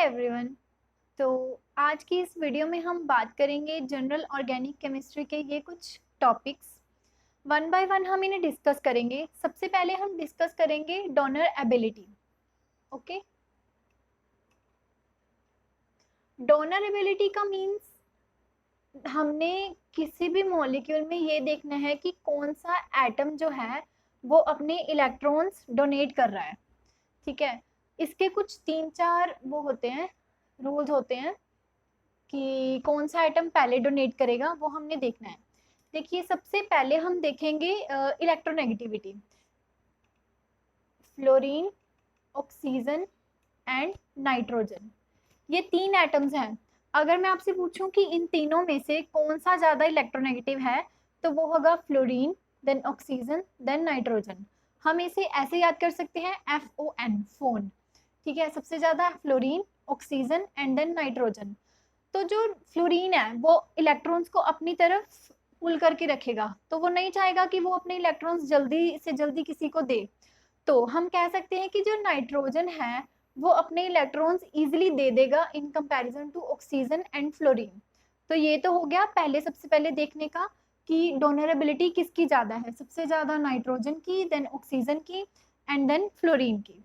Everyone. तो आज की इस वीडियो में हम बात करेंगे जनरल ऑर्गेनिक केमिस्ट्री के ये कुछ टॉपिक्स। वन बाय वन हम इन्हें डिस्कस करेंगे। सबसे पहले हम डिस्कस करेंगे donor ability. Okay, donor ability का मीन्स हमने किसी भी मॉलिक्यूल में ये देखना है कि कौन सा एटम जो है वो अपने इलेक्ट्रॉन्स डोनेट कर रहा है। ठीक है, इसके कुछ 3-4 वो होते हैं, रूल्स होते हैं कि कौन सा आइटम पहले डोनेट करेगा, वो हमने देखना है। देखिए, सबसे पहले हम देखेंगे electronegativity. Fluorine, oxygen and nitrogen, ये 3 एटम्स हैं। अगर मैं आपसे पूछूं कि इन तीनों में से कौन सा ज़्यादा इलेक्ट्रोनेगेटिव है, तो वो होगा fluorine, then oxygen, then nitrogen. हम इसे ऐसे याद कर सकते हैं, FON, फोन। ठीक है, सबसे ज़्यादा fluorine, oxygen and then nitrogen. तो जो फ्लोरीन है वो इलेक्ट्रॉन्स को अपनी तरफ पुल करके रखेगा, तो वो नहीं चाहेगा कि वो अपने इलेक्ट्रॉन्स जल्दी से जल्दी किसी को दे। तो हम कह सकते हैं कि जो नाइट्रोजन है वो अपने इलेक्ट्रॉन्स इजीली दे देगा in comparison to oxygen and fluorine. तो ये तो हो गया पहले, सबसे पहले देखने का कि डोनरेबिलिटी किसकी ज़्यादा है। सबसे ज़्यादा नाइट्रोजन की, देन ऑक्सीजन की एंड देन फ्लोरीन की।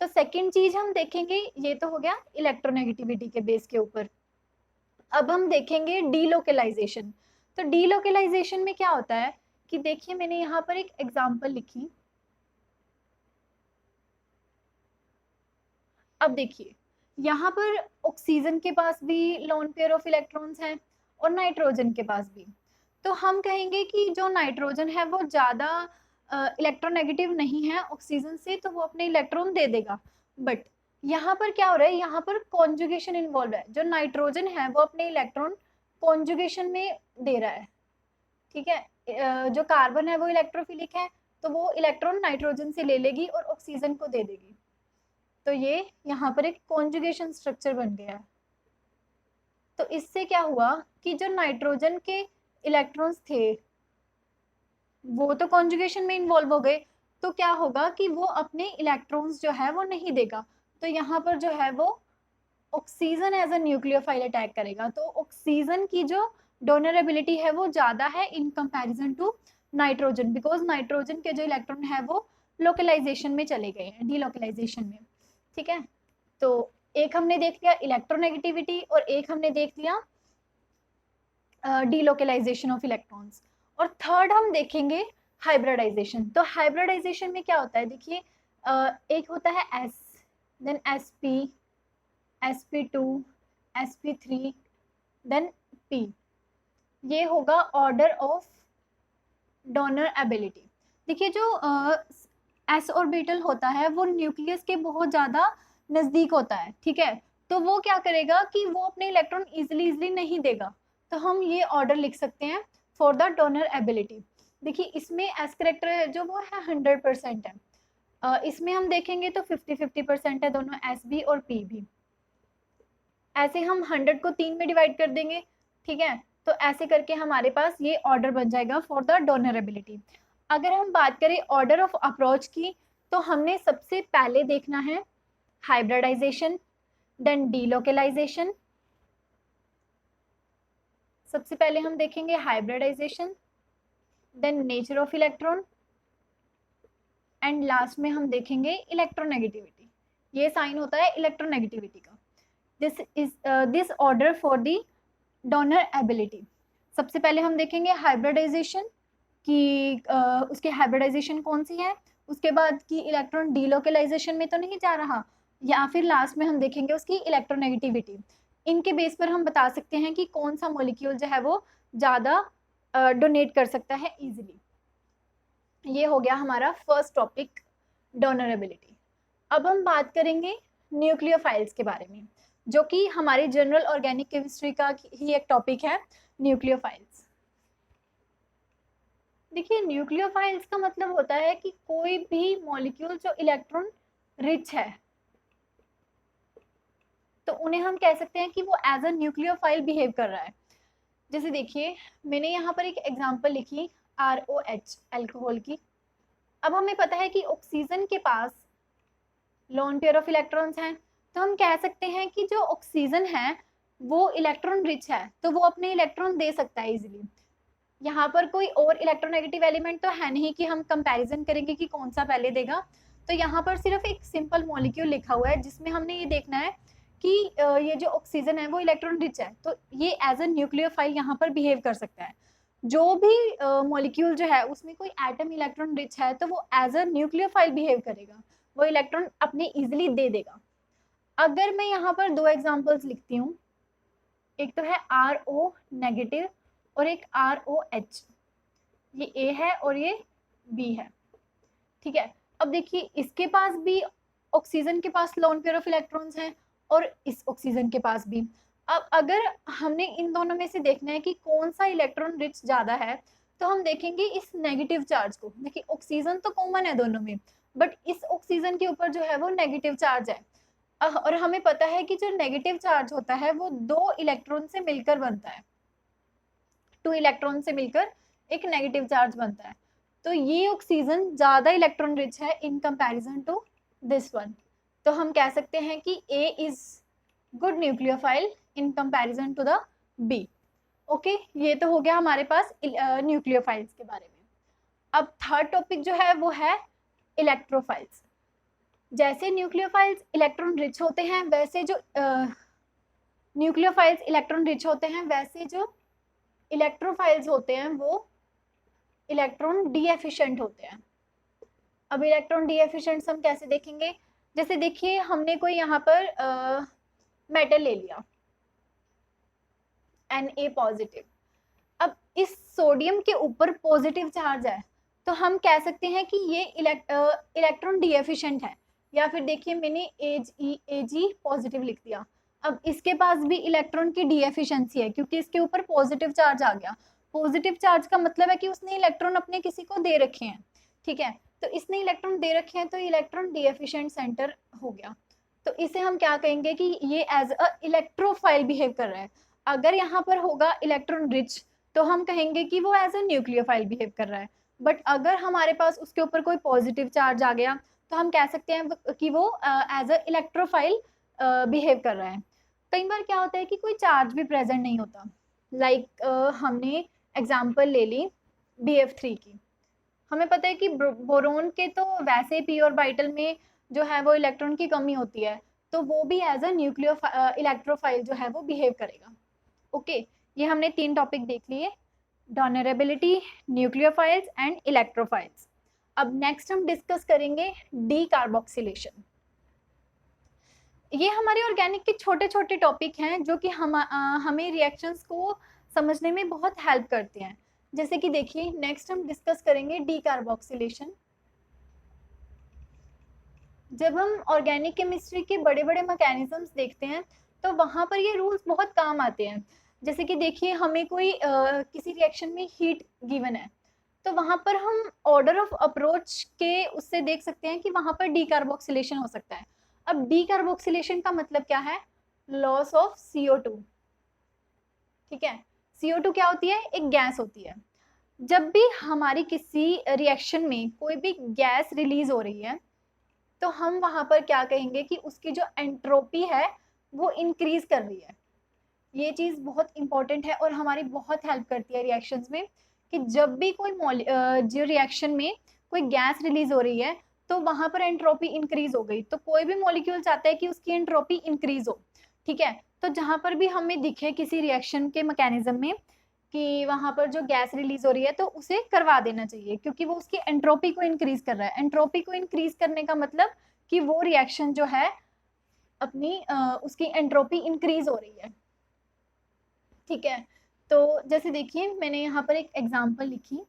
तो सेकेंड चीज हम देखेंगे, ये तो हो गया इलेक्ट्रोनेगेटिविटी के बेस के ऊपर। अब हम देखेंगे डीलोकेलाइजेशन। तो डीलोकेलाइजेशन में क्या होता है कि देखिए, मैंने यहाँ पर एक एग्जांपल लिखी। अब देखिए, यहाँ पर ऑक्सीजन के पास भी लोन पेयर ऑफ इलेक्ट्रॉन्स हैं और नाइट्रोजन के पास भी। तो हम कहेंगे कि जो नाइट्रोजन है वो ज़्यादा इलेक्ट्रोनेगेटिव नहीं है ऑक्सीजन से, तो वो अपने इलेक्ट्रॉन दे देगा। बट यहाँ पर क्या हो रहा है, यहाँ पर कॉन्जुगेशन इन्वॉल्व है। जो नाइट्रोजन है वो अपने इलेक्ट्रॉन कॉन्जुगेशन में दे रहा है। ठीक है, जो कार्बन है वो इलेक्ट्रोफिलिक है, तो वो इलेक्ट्रॉन नाइट्रोजन से ले लेगी और ऑक्सीजन को दे देगी। तो ये यहाँ पर एक कॉन्जुगेशन स्ट्रक्चर बन गया है। तो इससे क्या हुआ कि जो नाइट्रोजन के इलेक्ट्रॉन्स थे वो तो कॉन्जुगेशन में इन्वॉल्व हो गए, तो क्या होगा कि वो अपने इलेक्ट्रॉन्स जो है वो नहीं देगा। तो यहाँ पर जो है वो oxygen as a nucleophile attack करेगा। तो ऑक्सीजन की जो डोनरेबिलिटी है वो ज़्यादा है in comparison to nitrogen, because nitrogen के जो इलेक्ट्रॉन है वो लोकलाइजेशन में चले गए हैं, डीलोकलाइजेशन में। ठीक है, तो एक हमने देख लिया इलेक्ट्रोनेगेटिविटी और एक हमने देख लिया डीलोकलाइजेशन ऑफ इलेक्ट्रॉन्स। और थर्ड हम देखेंगे हाइब्रिडाइजेशन। तो हाइब्रिडाइजेशन में क्या होता है, देखिए, एक होता है S, then SP, SP2, SP3, then P। ये होगा ऑर्डर ऑफ डोनर एबिलिटी। देखिए, जो S ऑर्बिटल होता है वो न्यूक्लियस के बहुत ज़्यादा नज़दीक होता है। ठीक है, तो वो क्या करेगा कि वो अपने इलेक्ट्रॉन इजिली नहीं देगा। तो हम ये ऑर्डर लिख सकते हैं फॉर द डोनर एबिलिटी। देखिए, इसमें एस करेक्टर जो वो है 100% है। इसमें हम देखेंगे तो 50-50% है, दोनों एस भी और पी भी। ऐसे हम 100 को 3 में डिवाइड कर देंगे। ठीक है, तो ऐसे करके हमारे पास ये ऑर्डर बन जाएगा फॉर द डोनर एबिलिटी। अगर हम बात करें ऑर्डर ऑफ अप्रोच की, तो हमने सबसे पहले देखना है हाइब्रिडाइजेशन, देन डीलोकलाइजेशन। सबसे पहले हम देखेंगे hybridisation, then nature of electron and last में हम देखेंगे इलेक्ट्रोनेगेटिविटी। ये साइन होता है इलेक्ट्रोनेगेटिविटी का। This order for the donor ability. सबसे पहले हम देखेंगे हाइब्रिडाइजेशन कि उसकी हाइब्रिडाइजेशन कौन सी है, उसके बाद की इलेक्ट्रॉन डीलोकलाइजेशन में तो नहीं जा रहा, या फिर लास्ट में हम देखेंगे उसकी इलेक्ट्रोनेगेटिविटी। इनके बेस पर हम बता सकते हैं कि कौन सा मॉलिक्यूल जो है वो ज़्यादा डोनेट कर सकता है इजीली। ये हो गया हमारा फर्स्ट टॉपिक, डोनरेबिलिटी। अब हम बात करेंगे न्यूक्लियोफाइल्स के बारे में, जो कि हमारी जनरल ऑर्गेनिक केमिस्ट्री का ही एक टॉपिक है, न्यूक्लियोफाइल्स। देखिए, न्यूक्लियोफाइल्स का मतलब होता है कि कोई भी मॉलिक्यूल जो इलेक्ट्रॉन रिच है, तो उन्हें हम कह सकते हैं कि वो एज अ न्यूक्लियोफाइल बिहेव कर रहा है। जैसे देखिए, मैंने यहाँ पर एक एग्जांपल लिखी ROH, अल्कोहल की। अब हमें पता है कि ऑक्सीजन के पास लोन पेयर ऑफ इलेक्ट्रॉन्स हैं, तो तो हम कह सकते हैं कि जो ऑक्सीजन है वो इलेक्ट्रॉन रिच है, तो वो अपने इलेक्ट्रॉन दे सकता है इजीली। यहाँ पर कोई और इलेक्ट्रोनेगेटिव एलिमेंट तो है नहीं कि हम कंपैरिजन करेंगे कि कौन सा पहले देगा। तो यहाँ पर सिर्फ एक सिंपल मॉलिक्यूल लिखा हुआ है जिसमें हमने ये देखना है कि ये जो ऑक्सीजन है वो इलेक्ट्रॉन रिच है, तो ये एज अ न्यूक्लियोफाइल यहाँ पर बिहेव कर सकता है। जो भी मॉलिक्यूल जो है उसमें कोई एटम इलेक्ट्रॉन रिच है तो वो एज अ न्यूक्लियोफाइल बिहेव करेगा, वो इलेक्ट्रॉन अपने इजिली दे देगा। अगर मैं यहाँ पर दो एग्जांपल्स लिखती हूँ, एक तो है RO नेगेटिव और एक ROH, ये A है और ये B है, ठीक है। अब देखिए इसके पास भी ऑक्सीजन के पास लोन पेयर ऑफ इलेक्ट्रॉन्स हैं और इस ऑक्सीजन के पास भी। अब अगर हमने इन दोनों में से देखना है कि कौन सा इलेक्ट्रॉन रिच ज्यादा है, तो हम देखेंगे इस नेगेटिव चार्ज को। देखिए ऑक्सीजन तो कॉमन है दोनों में, बट इस ऑक्सीजन के ऊपर जो है वो नेगेटिव चार्ज है। और हमें पता है कि जो नेगेटिव चार्ज होता है वो दो इलेक्ट्रॉन से मिलकर बनता है, 2 इलेक्ट्रॉन से मिलकर एक नेगेटिव चार्ज बनता है। तो ये ऑक्सीजन ज्यादा इलेक्ट्रॉन रिच है in comparison to this one. तो हम कह सकते हैं कि A is good nucleophile in comparison to the B। Okay, ये तो हो गया हमारे पास न्यूक्लियोफाइल्स के बारे में। अब थर्ड टॉपिक जो है वो है इलेक्ट्रोफाइल्स। जैसे न्यूक्लियोफाइल्स इलेक्ट्रॉन रिच होते हैं, वैसे जो न्यूक्लियोफाइल्स इलेक्ट्रॉन रिच होते हैं, वैसे जो इलेक्ट्रोफाइल्स होते हैं वो इलेक्ट्रॉन डी एफिशिएंट होते हैं। अब इलेक्ट्रॉन डी एफिशिएंट हम कैसे देखेंगे, जैसे देखिए हमने कोई यहाँ पर मेटल ले लिया Na पॉजिटिव। अब इस सोडियम के ऊपर पॉजिटिव चार्ज है, तो हम कह सकते हैं कि ये इलेक्ट्रॉन डी एफिशिएंट है। या फिर देखिए मैंने Ag पॉजिटिव लिख दिया, अब इसके पास भी इलेक्ट्रॉन की डी एफिशिएंसी है क्योंकि इसके ऊपर पॉजिटिव चार्ज आ गया। पॉजिटिव चार्ज का मतलब है कि उसने इलेक्ट्रॉन अपने किसी को दे रखे हैं, ठीक है। तो इसने इलेक्ट्रॉन दे रखे हैं तो इलेक्ट्रॉन डी एफिशिएंट सेंटर हो गया। तो इसे हम क्या कहेंगे कि ये एज अ इलेक्ट्रोफाइल बिहेव कर रहा है। अगर यहाँ पर होगा इलेक्ट्रॉन रिच तो हम कहेंगे कि वो एज अ न्यूक्लियोफाइल बिहेव कर रहा है। बट अगर हमारे पास उसके ऊपर कोई पॉजिटिव चार्ज आ गया तो हम कह सकते हैं कि वो एज अ इलेक्ट्रोफाइल बिहेव कर रहा है। कई बार क्या होता है कि कोई चार्ज भी प्रेजेंट नहीं होता, लाइक हमने एग्जाम्पल ले ली BF3 की। हमें पता है कि बोरोन के तो वैसे पी ऑर्बिटल में जो है वो इलेक्ट्रॉन की कमी होती है, तो वो भी एज अ न्यूक्लियो इलेक्ट्रोफाइल जो है वो बिहेव करेगा। ओके, ये हमने 3 टॉपिक देख लिए, डोनरेबिलिटी, न्यूक्लियोफाइल्स एंड इलेक्ट्रोफाइल्स। अब नेक्स्ट हम डिस्कस करेंगे डी कार्बोक्सिलेशन। ये हमारे ऑर्गेनिक के छोटे छोटे टॉपिक हैं जो कि हमें रिएक्शंस को समझने में बहुत हेल्प करते हैं। जैसे कि देखिए नेक्स्ट हम डिस्कस करेंगे डी कार्बोक्सिलेशन। जब हम ऑर्गेनिक केमिस्ट्री के बड़े बड़े मैकेनिज्म्स देखते हैं तो वहां पर ये रूल्स बहुत काम आते हैं। जैसे कि देखिए हमें कोई किसी रिएक्शन में हीट गिवन है, तो वहां पर हम ऑर्डर ऑफ अप्रोच के उससे देख सकते हैं कि वहां पर डी कार्बोक्सिलेशन हो सकता है। अब डी कार्बोक्सिलेशन का मतलब क्या है, लॉस ऑफ CO2, ठीक है। CO2 क्या होती है, एक गैस होती है। जब भी हमारी किसी रिएक्शन में कोई भी गैस रिलीज हो रही है तो हम वहां पर क्या कहेंगे कि उसकी जो एंट्रोपी है वो इंक्रीज कर रही है। ये चीज बहुत इंपॉर्टेंट है और हमारी बहुत हेल्प करती है रिएक्शंस में, कि जब भी कोई जो रिएक्शन में कोई गैस रिलीज हो रही है तो वहां पर एंट्रोपी इंक्रीज हो गई, तो कोई भी मॉलिक्यूल चाहता है कि उसकी एंट्रोपी इंक्रीज हो, ठीक है। तो जहां पर भी हमें दिखे किसी रिएक्शन के मैकेनिज्म में कि वहां पर जो गैस रिलीज हो रही है तो उसे करवा देना चाहिए, क्योंकि वो उसकी एंट्रोपी को इंक्रीज कर रहा है। एंट्रोपी को इंक्रीज करने का मतलब कि वो रिएक्शन जो है अपनी उसकी एंट्रोपी इंक्रीज हो रही है, ठीक है। तो जैसे देखिए मैंने यहाँ पर एक एग्जांपल लिखी,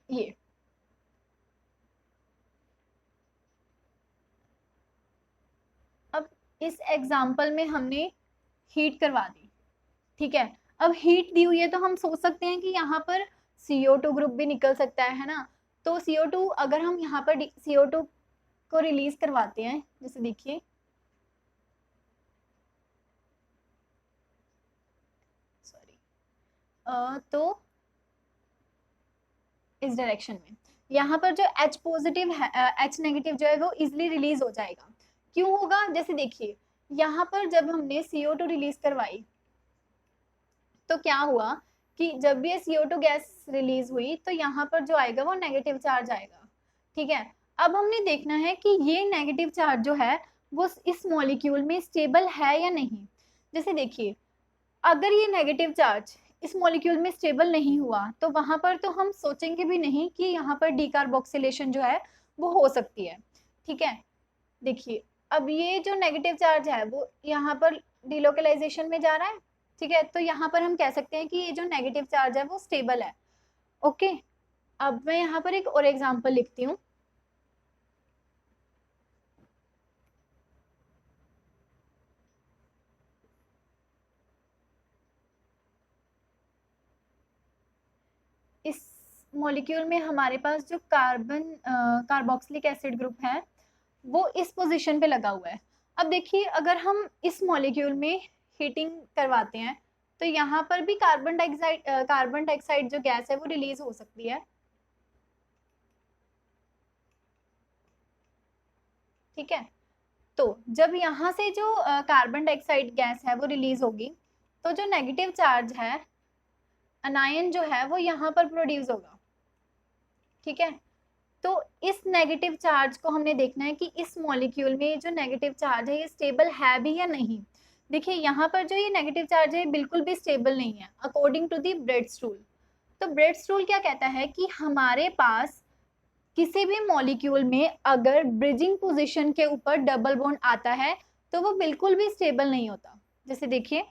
ये अब इस एग्जांपल में हमने हीट करवा दी, ठीक है। अब हीट दी हुई है तो हम सोच सकते हैं कि यहाँ पर CO2 ग्रुप भी निकल सकता है ना। तो CO2 अगर हम यहाँ पर CO2 को रिलीज करवाते हैं, जैसे देखिए सॉरी, तो इस डायरेक्शन में, यहाँ पर जो H पॉजिटिव है, H नेगेटिव जो है वो इजिली रिलीज हो जाएगा। क्यों होगा? जैसे देखिए यहाँ पर जब हमने CO2 रिलीज करवाई तो क्या हुआ कि जब ये CO2 गैस रिलीज हुई तो यहाँ पर जो आएगा वो नेगेटिव चार्ज आएगा। ठीक है, अब हमने देखना है कि ये नेगेटिव चार्ज जो है वो इस मॉलिक्यूल में स्टेबल है या नहीं। जैसे देखिए अगर ये नेगेटिव चार्ज इस मॉलिक्यूल में स्टेबल नहीं हुआ तो वहां पर तो हम सोचेंगे भी नहीं कि यहाँ पर डीकार्बोक्सिलेशन जो है वो हो सकती है। ठीक है, देखिए अब ये जो नेगेटिव चार्ज है वो यहाँ पर डिलोकलाइजेशन में जा रहा है। ठीक है, तो यहाँ पर हम कह सकते हैं कि ये जो नेगेटिव चार्ज है वो स्टेबल है। ओके, अब मैं यहाँ पर एक और एग्जांपल लिखती हूँ। इस मॉलिक्यूल में हमारे पास जो कार्बोक्सिलिक एसिड ग्रुप है वो इस पोजीशन पे लगा हुआ है। अब देखिए अगर हम इस मॉलिक्यूल में हीटिंग करवाते हैं तो यहाँ पर भी कार्बन डाइऑक्साइड जो गैस है वो रिलीज हो सकती है। ठीक है, तो जब यहाँ से जो कार्बन डाइऑक्साइड गैस है वो रिलीज होगी तो जो नेगेटिव चार्ज है अनायन जो है वो यहाँ पर प्रोड्यूस होगा। ठीक है, तो इस नेगेटिव चार्ज को हमने देखना है कि इस मॉलिक्यूल में जो नेगेटिव चार्ज है ये स्टेबल है भी या नहीं। देखिए यहाँ पर जो ये नेगेटिव चार्ज है बिल्कुल भी स्टेबल नहीं है according to the Bredt's rule. तो ब्रेड्स रूल क्या कहता है कि हमारे पास किसी भी मॉलिक्यूल में अगर ब्रिजिंग पोजीशन के ऊपर डबल बॉन्ड आता है तो वो बिल्कुल भी स्टेबल नहीं होता। जैसे देखिए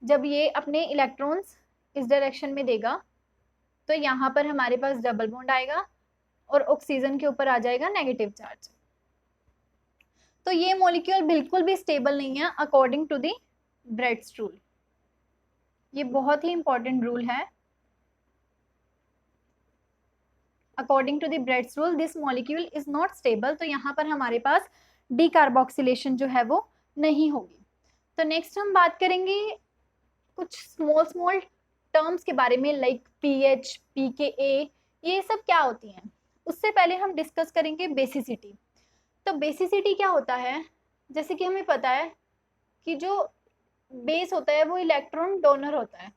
जब ये अपने इलेक्ट्रॉन्स इस डायरेक्शन में देगा तो यहाँ पर हमारे पास डबल बॉन्ड आएगा और ऑक्सीजन के ऊपर आ जाएगा नेगेटिव चार्ज। तो ये मॉलिक्यूल बिल्कुल भी स्टेबल नहीं है according to the Bredt's rule. ये बहुत ही इंपॉर्टेंट रूल है। According to the Bredt's rule this molecule is not stable. तो यहाँ पर हमारे पास डीकार्बोक्सिलेशन जो है वो नहीं होगी। तो नेक्स्ट हम बात करेंगे कुछ स्मॉल स्मॉल टर्म्स के बारे में लाइक पीएच, पीकेए, ये सब क्या होती हैं। उससे पहले हम डिस्कस करेंगे बेसिसिटी। तो बेसिसिटी क्या होता है? जैसे कि हमें पता है कि जो बेस होता है वो इलेक्ट्रॉन डोनर होता है,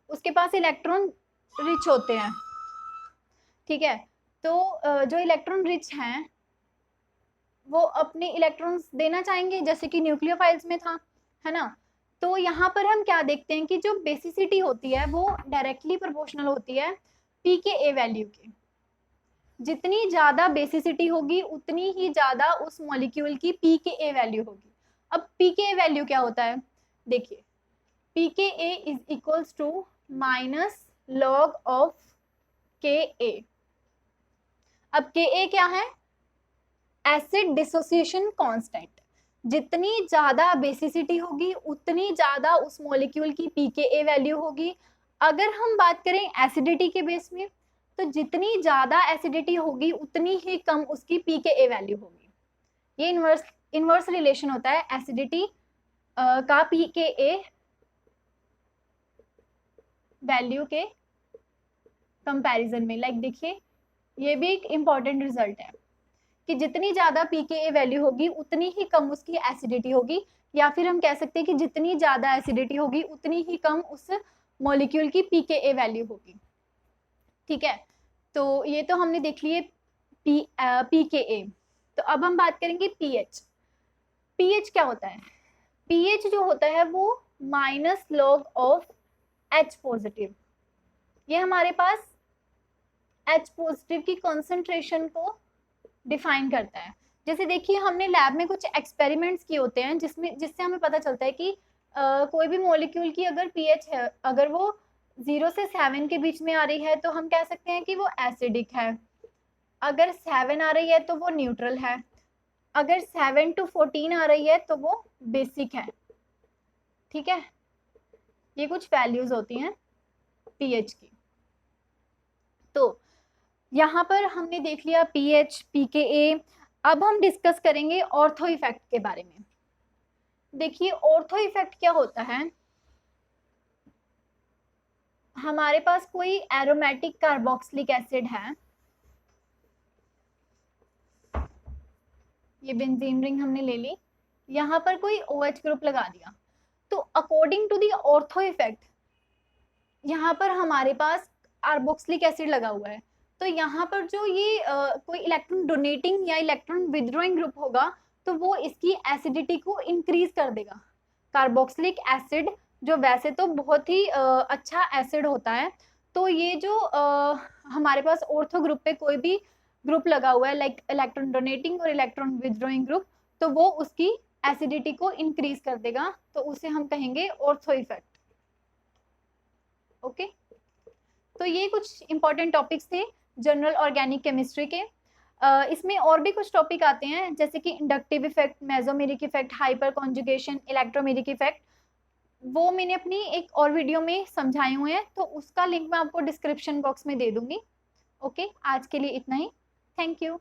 उसके पास इलेक्ट्रॉन रिच होते हैं। ठीक है, तो जो इलेक्ट्रॉन रिच हैं वो अपने इलेक्ट्रॉन्स देना चाहेंगे जैसे कि न्यूक्लियोफाइल्स में था, है ना। तो यहाँ पर हम क्या देखते हैं कि जो बेसिसिटी होती है वो डायरेक्टली प्रोपोर्शनल होती है पीकेए वैल्यू के। जितनी ज्यादा बेसिसिटी होगी उतनी ही ज्यादा उस मॉलिक्यूल की पीकेए वैल्यू होगी। अब पीकेए वैल्यू क्या होता है? देखिए pKa is equals to minus log of Ka। अब Ka क्या है? Acid dissociation constant. जितनी ज्यादा बेसिसिटी होगी उतनी ज्यादा उस मॉलिक्यूल की pKa वैल्यू होगी। अगर हम बात करें एसिडिटी के बेस में तो जितनी ज्यादा एसिडिटी होगी उतनी ही कम उसकी pKa वैल्यू होगी। ये इनवर्स रिलेशन होता है एसिडिटी का pKa वैल्यू के कंपैरिजन में। लाइक देखिए ये भी एक इम्पॉर्टेंट रिजल्ट है कि जितनी ज्यादा pKa वैल्यू होगी उतनी ही कम उसकी एसिडिटी होगी, या फिर हम कह सकते हैं कि जितनी ज्यादा एसिडिटी होगी उतनी ही कम उस मॉलिक्यूल की pKa वैल्यू होगी। ठीक है, तो ये तो हमने देख लिए pKa। तो अब हम बात करेंगे pH। pH क्या होता है? pH जो होता है वो minus log of H positive. ये हमारे पास H पॉजिटिव की कॉन्सेंट्रेशन को डिफाइन करता है। जैसे देखिए हमने लैब में कुछ एक्सपेरिमेंट्स किए होते हैं जिससे हमें पता चलता है कि कोई भी मॉलिक्यूल की अगर पीएच है अगर वो 0 से 7 के बीच में आ रही है तो हम कह सकते हैं कि वो एसिडिक है। अगर 7 आ रही है तो वो न्यूट्रल है। अगर 7 to 14 आ रही है तो वो बेसिक है। ठीक है, ये कुछ वैल्यूज होती हैं पीएच की। तो यहाँ पर हमने देख लिया पीएच, पीकेए। अब हम डिस्कस करेंगे ऑर्थो इफेक्ट के बारे में। देखिए ऑर्थो इफेक्ट क्या होता है? हमारे पास कोई एरोमेटिक कार्बोक्सिलिक एसिड है, ये बेंजीन रिंग हमने ले ली, यहाँ पर कोई OH ग्रुप लगा दिया, तो according to the ortho effect यहाँ पर हमारे पास कार्बोक्सिलिक एसिड लगा हुआ है, तो यहाँ पर जो ये कोई इलेक्ट्रॉन डोनेटिंग या इलेक्ट्रॉन विदड्रॉइंग ग्रुप होगा तो वो इसकी एसिडिटी को इंक्रीज कर देगा। कार्बोक्सिलिक एसिड जो वैसे तो बहुत ही अच्छा एसिड होता है, तो ये जो हमारे पास ऑर्थो ग्रुप पे कोई भी ग्रुप लगा हुआ है लाइक इलेक्ट्रॉन डोनेटिंग और इलेक्ट्रॉन विदड्रॉइंग ग्रुप, तो वो उसकी एसिडिटी को इंक्रीज कर देगा, तो उसे हम कहेंगे ऑर्थो इफेक्ट। ओके, तो ये कुछ इंपॉर्टेंट टॉपिक्स थे जनरल ऑर्गेनिक केमिस्ट्री के। इसमें और भी कुछ टॉपिक आते हैं जैसे कि inductive effect, mesomeric effect, hyper conjugation, electromeric effect, वो मैंने अपनी एक और वीडियो में समझाए हुए हैं, तो उसका लिंक मैं आपको डिस्क्रिप्शन बॉक्स में दे दूंगी। ओके, आज के लिए इतना ही। Thank you.